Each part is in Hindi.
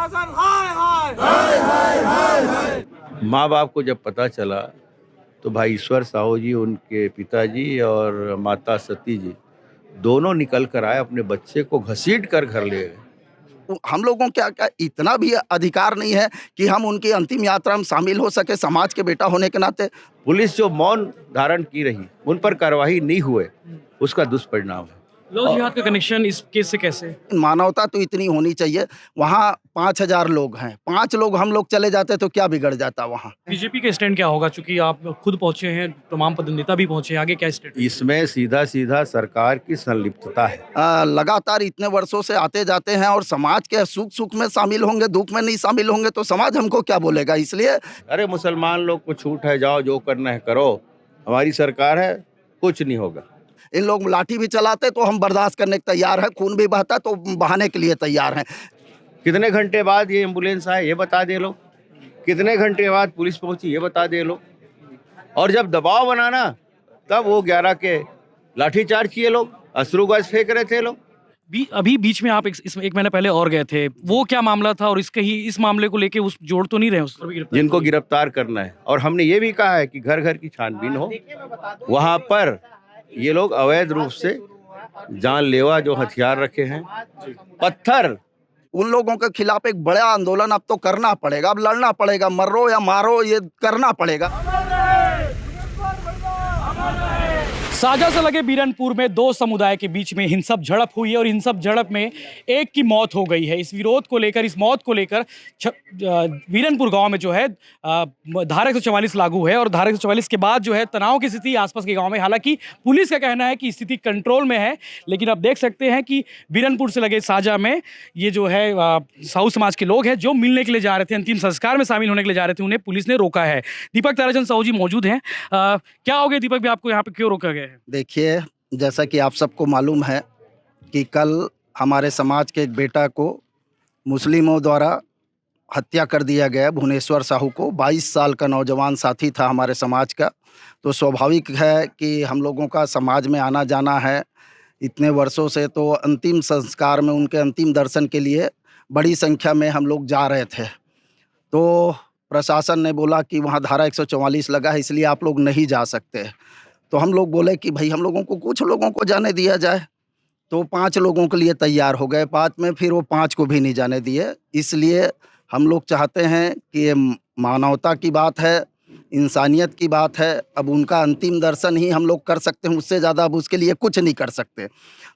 प्रशासन हाय हाय हाय हाय हाय हाय। माँ बाप को जब पता चला तो भाई ईश्वर साहू जी, उनके पिताजी और माता सती जी दोनों निकल कर आए, अपने बच्चे को घसीट कर घर ले गए। हम लोगों क्या क्या इतना भी अधिकार नहीं है कि हम उनकी अंतिम यात्रा में शामिल हो सके समाज के बेटा होने के नाते। पुलिस जो मौन धारण की रही, उन पर कार्रवाई नहीं हुए, उसका दुष्परिणाम है। लव जिहाद का कनेक्शन इस केस से कैसे? मानवता तो इतनी होनी चाहिए। वहाँ 5,000 लोग हैं, 5 लोग हम लोग चले जाते तो क्या बिगड़ जाता वहाँ। बीजेपी का स्टैंड क्या होगा, चूंकि आप खुद पहुंचे हैं, तमाम पदनेता भी पहुंचे हैं, आगे क्या स्टैंड? इसमें सीधा सीधा सरकार की संलिप्तता है। लगातार इतने वर्षों से आते जाते हैं और समाज के सुख सुख में शामिल होंगे, दुख में नहीं शामिल होंगे तो समाज हमको क्या बोलेगा। इसलिए अरे मुसलमान लोग को छूट है, जाओ जो करना है करो, हमारी सरकार है, कुछ नहीं होगा। इन लोग लाठी भी चलाते तो हम बर्दाश्त करने के तैयार हैं, खून भी बहता तो बहाने के लिए तैयार हैं। कितने घंटे बाद ये एम्बुलेंस आए ये बता दे लो, कितने घंटे बाद पुलिस पहुंची ये बता दे लो। और जब दबाव बनाना तब वो 11 के लाठीचार्ज किए लोग, अश्रु गैस फेंक रहे थे लोग। अभी बीच में आप एक महीने पहले और गए थे, वो क्या मामला था और इस मामले को लेके उस जोड़ तो नहीं रहे उस पर भी गिरफ्तार? जिनको गिरफ्तार करना है, और हमने ये भी कहा है कि घर घर की छानबीन हो। वहां पर ये लोग अवैध रूप से जानलेवा जो हथियार रखे हैं, पत्थर, उन लोगों के खिलाफ एक बड़ा आंदोलन अब तो करना पड़ेगा, अब लड़ना पड़ेगा, मरो या मारो ये करना पड़ेगा। साजा से लगे बीरनपुर में दो समुदाय के बीच में हिंसक झड़प हुई है और हिंसक झड़प में एक की मौत हो गई है। इस विरोध को लेकर, इस मौत को लेकर बीरनपुर गांव में जो है धारा 144 लागू है और धारा 144 के बाद जो है तनाव की स्थिति आसपास के गांव में। हालांकि पुलिस का कहना है कि स्थिति कंट्रोल में है, लेकिन आप देख सकते हैं कि बीरनपुर से लगे साजा में ये जो है साहू समाज के लोग हैं जो मिलने के लिए जा रहे थे, अंतिम संस्कार में शामिल होने के लिए जा रहे थे, उन्हें पुलिस ने रोका है। दीपक ताराचंद साहू जी मौजूद हैं। क्या हो गया दीपक भी, आपको यहाँ पे क्यों रोका गया है? देखिए, जैसा कि आप सबको मालूम है कि कल हमारे समाज के एक बेटा को मुस्लिमों द्वारा हत्या कर दिया गया, भुवनेश्वर साहू को। 22 साल का नौजवान साथी था हमारे समाज का। तो स्वाभाविक है कि हम लोगों का समाज में आना जाना है इतने वर्षों से, तो अंतिम संस्कार में उनके अंतिम दर्शन के लिए बड़ी संख्या में हम लोग जा रहे थे। तो प्रशासन ने बोला कि वहाँ धारा 144 लगा है, इसलिए आप लोग नहीं जा सकते। तो हम लोग बोले कि भाई हम लोगों को कुछ लोगों को जाने दिया जाए, तो 5 लोगों के लिए तैयार हो गए। बाद में फिर वो 5 को भी नहीं जाने दिए। इसलिए हम लोग चाहते हैं कि ये मानवता की बात है, इंसानियत की बात है। अब उनका अंतिम दर्शन ही हम लोग कर सकते हैं, उससे ज़्यादा अब उसके लिए कुछ नहीं कर सकते।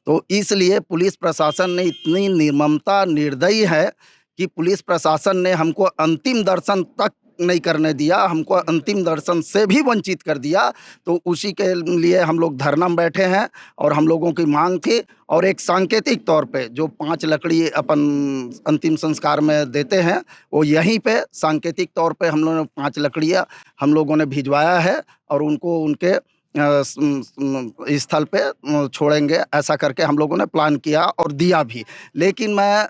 तो इसलिए पुलिस प्रशासन ने इतनी निर्ममता, निर्दयी है कि पुलिस प्रशासन ने हमको अंतिम दर्शन तक नहीं करने दिया, हमको अंतिम दर्शन से भी वंचित कर दिया। तो उसी के लिए हम लोग धरना में बैठे हैं और हम लोगों की मांग थी, और एक सांकेतिक तौर पे जो 5 लकड़ी अपन अंतिम संस्कार में देते हैं, वो यहीं पे सांकेतिक तौर पे हम लोगों ने 5 लकड़ियाँ हम लोगों ने भिजवाया है और उनको उनके स्थल पे छोड़ेंगे, ऐसा करके हम लोगों ने प्लान किया और दिया भी। लेकिन मैं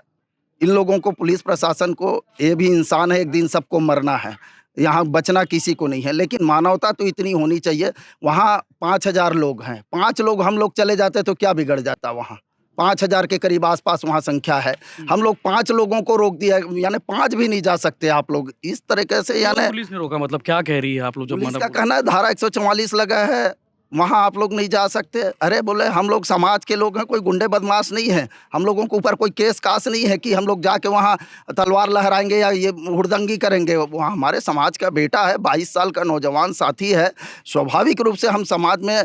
इन लोगों को, पुलिस प्रशासन को, ये भी इंसान है, एक दिन सबको मरना है, यहाँ बचना किसी को नहीं है। लेकिन मानवता तो इतनी होनी चाहिए। वहाँ 5,000 लोग हैं, 5 लोग हम लोग चले जाते तो क्या बिगड़ जाता वहाँ। 5,000 के करीब आसपास वहाँ संख्या है। हम लोग 5 लोगों को रोक दिया, यानी 5 भी नहीं जा सकते आप लोग इस तरीके से। यानी पुलिस ने रोका, मतलब क्या कह रही है आप लोग? जब पुलिस का कहना है धारा 144 लगा है, वहाँ आप लोग नहीं जा सकते। अरे बोले हम लोग समाज के लोग हैं, कोई गुंडे बदमाश नहीं है, हम लोगों के ऊपर कोई केस कास नहीं है कि हम लोग जाके वहाँ तलवार लहराएंगे या ये हुड़दंगी करेंगे। वहाँ हमारे समाज का बेटा है, 22 साल का नौजवान साथी है। स्वाभाविक रूप से हम समाज में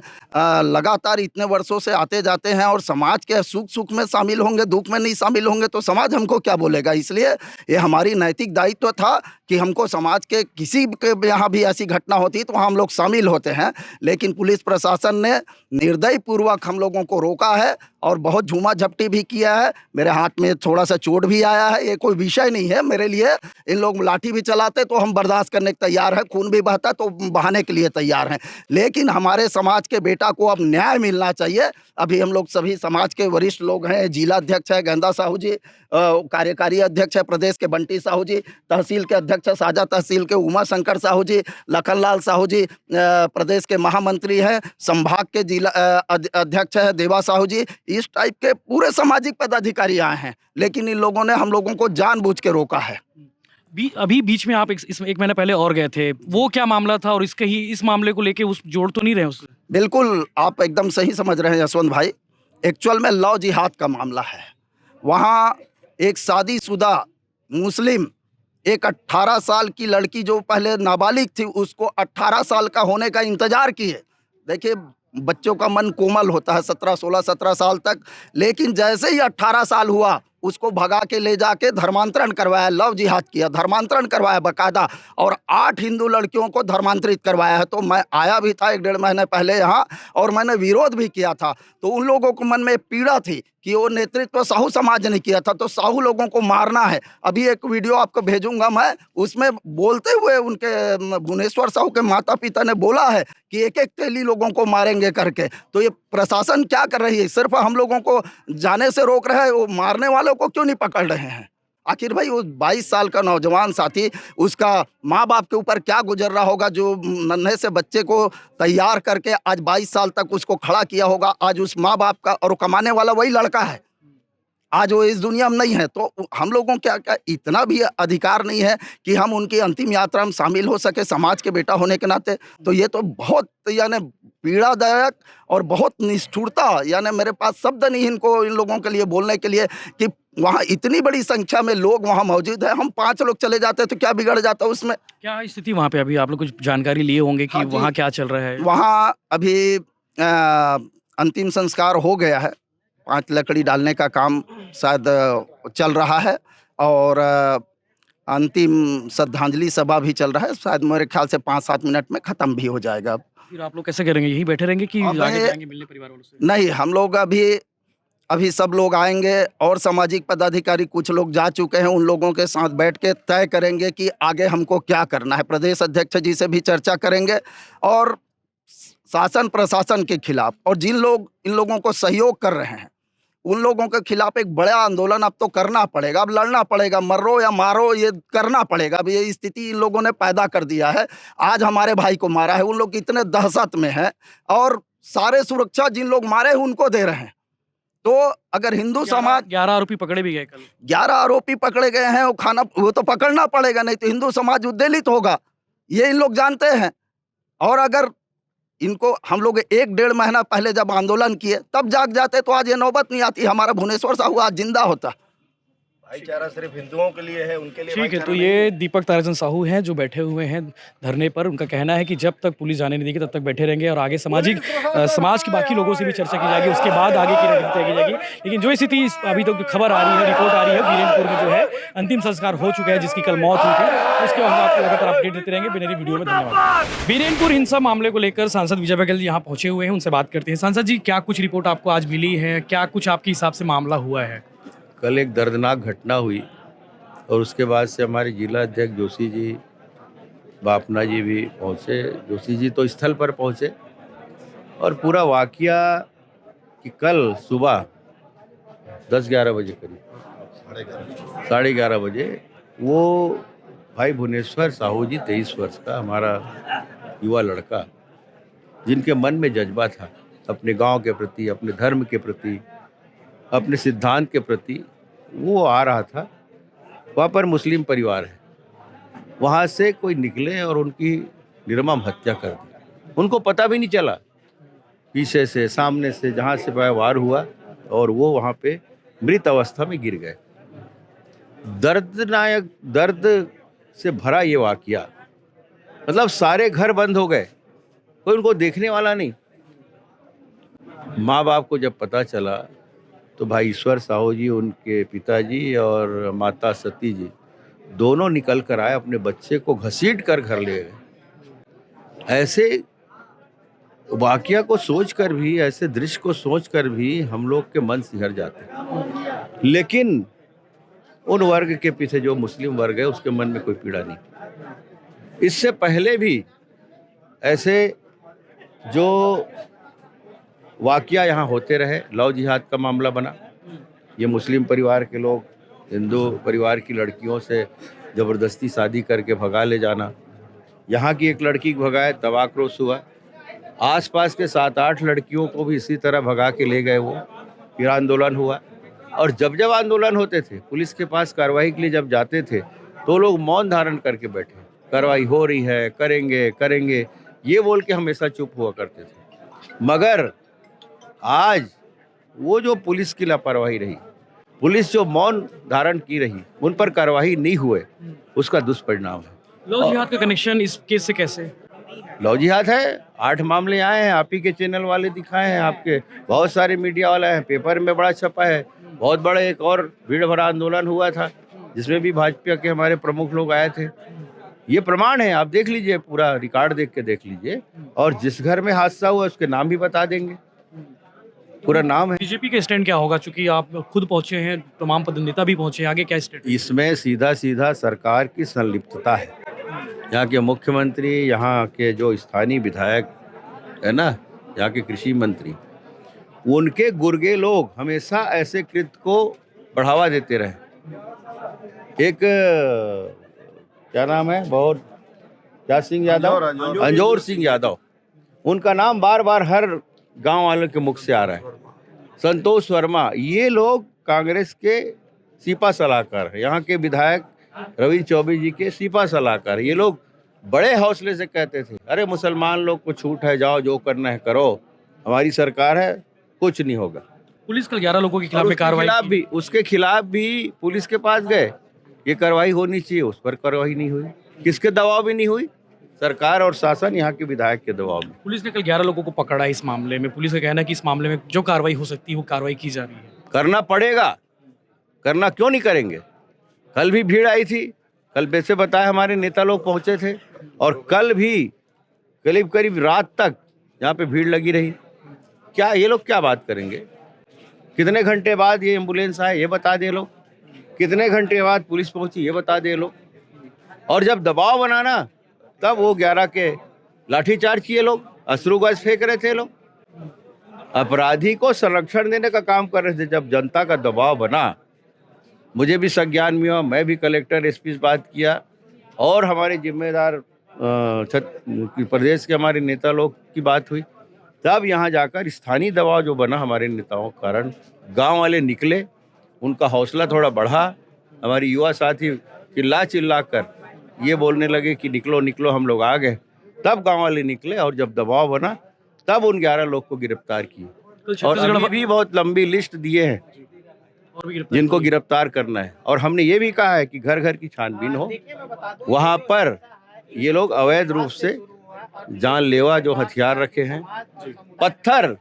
लगातार इतने वर्षों से आते जाते हैं और समाज के सुख सुख में शामिल होंगे, दुख में नहीं शामिल होंगे तो समाज हमको क्या बोलेगा। इसलिए ये हमारी नैतिक दायित्व था कि हमको समाज के किसी के यहाँ भी ऐसी घटना होती तो वहाँ हम लोग शामिल होते हैं। लेकिन पुलिस प्रशासन ने निर्दयी पूर्वक हम लोगों को रोका है और बहुत झूमा झपटी भी किया है। मेरे हाथ में थोड़ा सा चोट भी आया है, ये कोई विषय नहीं है मेरे लिए। इन लोग लाठी भी चलाते तो हम बर्दाश्त करने के तैयार हैं, खून भी बहता तो बहाने के लिए तैयार हैं। लेकिन हमारे समाज के बेटा को अब न्याय मिलना चाहिए। अभी हम लोग सभी समाज के वरिष्ठ लोग हैं, जिला अध्यक्ष है गेंदा साहू जी, कार्यकारी अध्यक्ष है प्रदेश के बंटी साहू जी, तहसील के अध्यक्ष है साजा तहसील के उमा शंकर साहू जी, लखनलाल साहू जी प्रदेश के महामंत्री हैं, संभाग के जिला अध्यक्ष है देवा साहू जी, इस टाइप के पूरे सामाजिक पदाधिकारी आए हैं, लेकिन इन लोगों ने हम लोगों को जानबूझ के रोका है। अभी बीच में आप एक महीने पहले और गए थे, वो क्या मामला था और इस मामले को लेके उस जोड़ तो नहीं रहे उससे? बिल्कुल, आप एकदम सही समझ रहे हैं यशवंत भाई। एक्चुअल में लव जिहाद का मामला है। वहाँ एक शादीशुदा मुस्लिम एक 18 साल की लड़की जो पहले नाबालिग थी, उसको 18 साल का होने का इंतजार किए। देखिए, बच्चों का मन कोमल होता है 17 साल तक, लेकिन जैसे ही 18 साल हुआ उसको भगा के ले जाके धर्मांतरण करवाया, लव जिहाद किया, धर्मांतरण करवाया बाकायदा, और 8 हिंदू लड़कियों को धर्मांतरित करवाया है। तो मैं आया भी था 1-1.5 महीने पहले यहाँ, और मैंने विरोध भी किया था। तो उन लोगों को मन में पीड़ा थी कि वो नेतृत्व साहू समाज ने किया था, तो साहू लोगों को मारना है। अभी एक वीडियो आपको भेजूंगा मैं, उसमें बोलते हुए उनके भुवनेश्वर साहू के माता पिता ने बोला है कि एक-एक तेली लोगों को मारेंगे करके। तो ये प्रशासन क्या कर रही है? सिर्फ हम लोगों को जाने से रोक रहा है, वो मारने वालों को क्यों नहीं पकड़ रहे हैं? आखिर भाई वो 22 साल का नौजवान साथी, उसका माँ बाप के ऊपर क्या गुजर रहा होगा, जो नन्हे से बच्चे को तैयार करके आज 22 साल तक उसको खड़ा किया होगा। आज उस माँ बाप का, और कमाने वाला वही लड़का है, आज वो इस दुनिया में नहीं है। तो हम लोगों को क्या इतना भी अधिकार नहीं है कि हम उनकी अंतिम यात्रा में शामिल हो सके समाज के बेटा होने के नाते? तो ये तो बहुत यानी पीड़ादायक और बहुत निष्ठुरता, यानी मेरे पास शब्द नहीं इनको, इन लोगों के लिए बोलने के लिए कि वहाँ इतनी बड़ी संख्या में लोग वहाँ मौजूद है। हम 5 लोग चले जाते तो क्या बिगड़ जाता उसमें? क्या स्थिति वहाँ पे? अभी आप लोग कुछ जानकारी लिए होंगे कि वहाँ क्या चल रहा है? वहाँ अभी अंतिम संस्कार हो गया है, 5 लकड़ी डालने का काम शायद चल रहा है, और अंतिम श्रद्धांजलि सभा भी चल रहा है। शायद मेरे ख्याल से 5-7 मिनट में ख़त्म भी हो जाएगा। फिर आप लोग कैसे करेंगे? यहीं बैठे रहेंगे कि आगे जाएंगे मिलने परिवार वालों से? नहीं, हम लोग अभी सब लोग आएंगे, और सामाजिक पदाधिकारी कुछ लोग जा चुके हैं, उन लोगों के साथ बैठ के तय करेंगे कि आगे हमको क्या करना है। प्रदेश अध्यक्ष जी से भी चर्चा करेंगे, और शासन प्रशासन के खिलाफ, और जिन लोग इन लोगों को सहयोग कर रहे हैं उन लोगों के खिलाफ एक बड़ा आंदोलन अब तो करना पड़ेगा। अब लड़ना पड़ेगा, मरो या मारो, ये करना पड़ेगा। अब ये स्थिति इन लोगों ने पैदा कर दिया है। आज हमारे भाई को मारा है, उन लोग इतने दहशत में हैं, और सारे सुरक्षा जिन लोग मारे हैं उनको दे रहे हैं। तो अगर हिंदू समाज 11 आरोपी पकड़े भी गए कल। 11 आरोपी पकड़े गए हैं, वो तो पकड़ना पड़ेगा, नहीं तो हिंदू समाज उद्वेलित होगा, ये इन लोग जानते हैं। और अगर इनको हम लोग 1-1.5 महीना पहले जब आंदोलन किए तब जाग जाते तो आज ये नौबत नहीं आती, हमारा भुवनेश्वर साहू आज जिंदा होता। भाईचारा सिर्फ हिंदुओं के लिए है, उनके लिए ठीक है। तो ये दीपक ताराचंद साहू हैं जो बैठे हुए हैं धरने पर। उनका कहना है कि जब तक पुलिस जाने नहीं देगी तब तक बैठे रहेंगे, और आगे समाज के बाकी लोगों से भी चर्चा की जाएगी, उसके बाद आगे की रणनीति तय की जाएगी। लेकिन जो स्थिति अभी तक खबर आ रही है, रिपोर्ट आ रही है, बीरेनपुर में जो है अंतिम संस्कार हो चुका है, जिसकी कल मौत हुई थी, उसके बाद हम आपको लगातार अपडेट देते रहेंगे मेरी वीडियो में। धन्यवाद। बीरेनपुर हिंसा मामले को लेकर सांसद विजय बघेल यहाँ पहुंचे हुए हैं, उनसे बात करते हैं। सांसद जी, क्या कुछ रिपोर्ट आपको आज मिली है? क्या कुछ आपके हिसाब से मामला हुआ है? कल एक दर्दनाक घटना हुई, और उसके बाद से हमारे जिला अध्यक्ष जोशी जी, बापना जी भी पहुँचे। जोशी जी तो स्थल पर पहुँचे, और पूरा वाकया कि कल सुबह 10-11 बजे करीब, 11:30 बजे, वो भाई भुवनेश्वर साहू जी 23 वर्ष का हमारा युवा लड़का, जिनके मन में जज्बा था अपने गांव के प्रति, अपने धर्म के प्रति, अपने सिद्धांत के प्रति, वो आ रहा था। वहाँ पर मुस्लिम परिवार है, वहाँ से कोई निकले और उनकी निर्मम हत्या कर दी। उनको पता भी नहीं चला, पीछे से सामने से जहाँ से वार हुआ, और वो वहाँ पे मृत अवस्था में गिर गए। दर्दनायक, दर्द से भरा ये वाकया, मतलब सारे घर बंद हो गए, कोई उनको देखने वाला नहीं। माँ बाप को जब पता चला तो भाई ईश्वर साहू जी, उनके पिताजी, और माता सती जी दोनों निकल कर आए, अपने बच्चे को घसीट कर घर ले गए। ऐसे वाकया को सोचकर भी, ऐसे दृश्य को सोचकर भी हम लोग के मन सिहर जाते हैं। लेकिन उन वर्ग के पीछे जो मुस्लिम वर्ग है, उसके मन में कोई पीड़ा नहीं। इससे पहले भी ऐसे जो वाकया यहाँ होते रहे, लव जिहाद का मामला बना, ये मुस्लिम परिवार के लोग हिंदू परिवार की लड़कियों से ज़बरदस्ती शादी करके भगा ले जाना। यहाँ की एक लड़की को भगाए तब आक्रोश हुआ, आसपास के 7-8 लड़कियों को भी इसी तरह भगा के ले गए वो, फिर आंदोलन हुआ, और जब जब आंदोलन होते थे पुलिस के पास कार्रवाई के लिए जब जाते थे तो लोग मौन धारण करके बैठे, कार्रवाई हो रही है, करेंगे करेंगे ये बोल के हमेशा चुप हुआ करते थे। मगर आज वो जो पुलिस की लापरवाही रही, पुलिस जो मौन धारण की रही, उन पर कार्रवाई नहीं हुए, उसका दुष्परिणाम है। लव जिहाद का कनेक्शन इस केस से कैसे? लव जिहाद है, 8 मामले आए हैं, आप ही के चैनल वाले दिखाए हैं, आपके बहुत सारे मीडिया वाले हैं, पेपर में बड़ा छपा है। बहुत बड़ा एक और भीड़ भरा आंदोलन हुआ था जिसमें भी भाजपा के हमारे प्रमुख लोग आए थे। ये प्रमाण है, आप देख लीजिए, पूरा रिकॉर्ड देख के देख लीजिए, और जिस घर में हादसा हुआ उसके नाम भी बता देंगे, पूरा नाम है। बीजेपी का स्टैंड क्या होगा, चूंकि आप खुद पहुंचे हैं, तमाम पदनेता भी पहुंचे हैं, आगे क्या स्टैंड? इसमें सीधा सीधा सरकार की संलिप्तता है। यहाँ के मुख्यमंत्री, यहाँ के जो स्थानीय विधायक है ना, यहाँ के कृषि मंत्री, उनके गुर्गे लोग हमेशा ऐसे कृत्य को बढ़ावा देते रहे। एक क्या नाम है, बहुत क्या सिंह यादव, अंजोर सिंह यादव, उनका नाम बार बार हर गांव वालों के मुख से आ रहा है। संतोष वर्मा, ये लोग कांग्रेस के सीपा सलाहकार हैं, यहाँ के विधायक रवि चौबे जी के सीपा सलाहकार। ये लोग बड़े हौसले से कहते थे, अरे मुसलमान लोग को छूट है, जाओ जो करना है करो, हमारी सरकार है, कुछ नहीं होगा। पुलिस कल 11 लोगों के खिलाफ कार्रवाई की। उसके खिलाफ भी पुलिस के पास गए, ये कार्रवाई होनी चाहिए, उस पर कार्रवाई नहीं हुई। किसके दबाव भी नहीं हुई? सरकार और शासन, यहाँ के विधायक के दबाव में। पुलिस ने कल 11 लोगों को पकड़ा इस मामले में। पुलिस का कहना है कि इस मामले में जो कार्रवाई हो सकती है वो कार्रवाई की जा रही है। करना पड़ेगा, करना क्यों नहीं करेंगे? कल भी भीड़ आई थी, कल वैसे बताया हमारे नेता लोग पहुंचे थे, और कल भी करीब करीब रात तक यहाँ पे भीड़ लगी रही। क्या ये लोग क्या बात करेंगे? कितने घंटे बाद ये एम्बुलेंस आए ये बता दे लोग, कितने घंटे बाद पुलिस पहुंची ये बता दे लोग। और जब दबाव बनाना तब वो 11 के लाठीचार्ज किए लोग, अश्रु गैस फेंक रहे थे लोग, अपराधी को संरक्षण देने का काम कर रहे थे। जब जनता का दबाव बना, मुझे भी संज्ञान में हुआ, मैं भी कलेक्टर एसपी से बात किया, और हमारे जिम्मेदार प्रदेश के हमारे नेता लोग की बात हुई, तब यहाँ जाकर स्थानीय दबाव जो बना हमारे नेताओं के कारण, गांव वाले निकले, उनका हौसला थोड़ा बढ़ा। हमारी युवा साथी चिल्ला चिल्ला कर ये बोलने लगे कि निकलो निकलो, हम लोग आ गए। तब गांव वाले निकले, और जब दबाव बना तब उन 11 लोग को गिरफ्तार किए। और अभी भी बहुत लंबी लिस्ट दिए हैं जिनको गिरफ्तार करना है। और हमने ये भी कहा है कि घर घर की छानबीन हो, वहाँ पर ये लोग अवैध रूप से जानलेवा जो हथियार रखे हैं, पत्थर,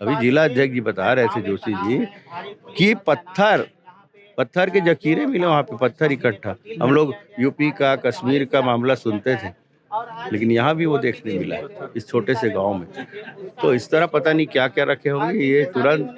अभी जिला अध्यक्ष जी बता रहे थे जोशी जी कि पत्थर के जखीरे मिले वहाँ पे, पत्थर इकट्ठा। हम लोग यूपी का, कश्मीर का मामला सुनते थे, लेकिन यहाँ भी वो देखने मिला है इस छोटे से गांव में। तो इस तरह पता नहीं क्या क्या रखे होंगे, ये तुरंत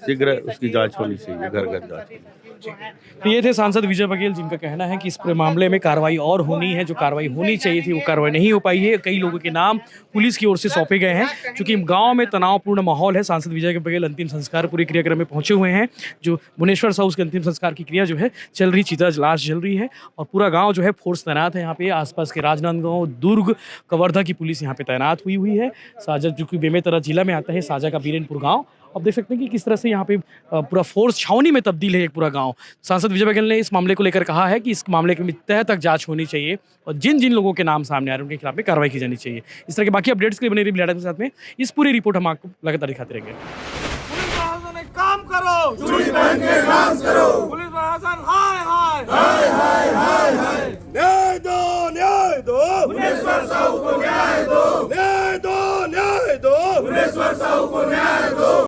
शीघ्र उसकी जांच होनी चाहिए, घर घर जांच। तो ये थे सांसद विजय बघेल, जिनका कहना है कि इस मामले में कार्रवाई और होनी है, जो कार्रवाई होनी चाहिए थी वो कार्रवाई नहीं हो पाई है। कई लोगों के नाम पुलिस की ओर से सौंपे गए हैं, क्योंकि गांव में तनावपूर्ण माहौल है। सांसद विजय बघेल अंतिम संस्कार पूरे क्रियाक्रम में पहुंचे हुए हैं। जो भुवनेश्वर साहू के अंतिम संस्कार की क्रिया जो है चल रही, चिता लाश जल रही है, और पूरा गाँव जो है फोर्स तैनात है यहाँ पे। आसपास के राजनांदगांव, दुर्ग, कवर्धा की पुलिस यहाँ पे तैनात हुई है। साजा, जो कि बेमेतरा जिला में आता है, साजा का बीरेनपुर गाँव। अब देख सकते हैं कि किस तरह से यहाँ पे पूरा फोर्स छावनी में तब्दील है एक पूरा गांव। सांसद विजय बघेल ने इस मामले को लेकर कहा है कि इस मामले की तह तक जांच होनी चाहिए, और जिन जिन लोगों के नाम सामने आ रहे हैं उनके खिलाफ में कार्रवाई की जानी चाहिए। इस तरह के बाकी अपडेट्स के लिए बने रहिए बिलाडा के साथ में। इस पूरी रिपोर्ट हम आपको लगातार दिखाते रहेंगे। पुलिस प्रशासन एक काम करो, चूड़ी पहन के डांस करो। पुलिस प्रशासन हाय हाय हाय हाय हाय हाय, न्याय दो न्याय दो, भुवनेश्वर साहू को न्याय दो, न्याय दो न्याय दो, भुवनेश्वर साहू को न्याय दो।